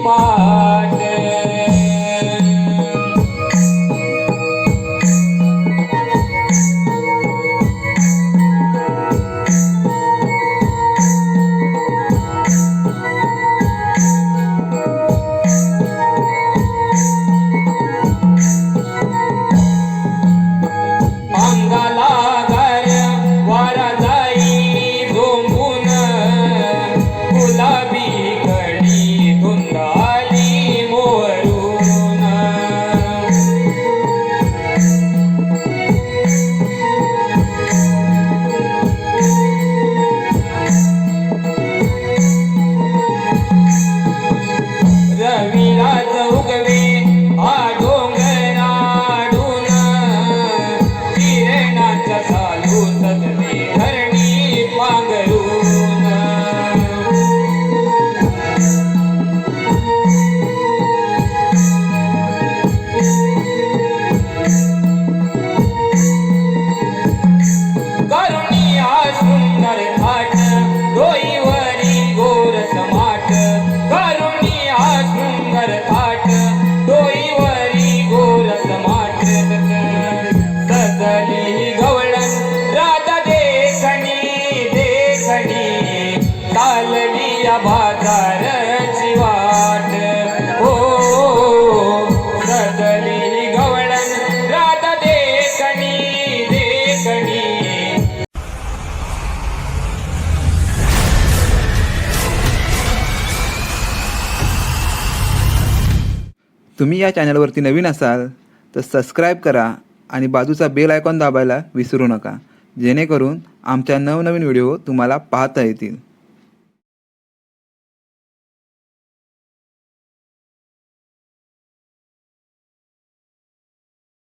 पाट अंगाला घर वारा जाई झोंबून गुलाबी कडी धुंदाली मोरून रविराज उगवे हा डोंगराडून किरणाच्या चालू सदने धरणी पांघरून करुणी हा सुंदर थाट डोईवरी गोर समाट करुणी हा सुंदर थाट डोईवरी गोर समाट सजली गवळण राधा देखणी देखणी चालली या बाजारची वाट हो सजली गवळण राधा देखणी देखणी. तुम्ही या चॅनलवरती नवीन असाल तर सबस्क्राईब करा आणि बाजूचा बेल आयकॉन दाबायला विसरू नका, जेणेकरून आमच्या नवनवीन व्हिडिओ तुम्हाला पाहता येतील.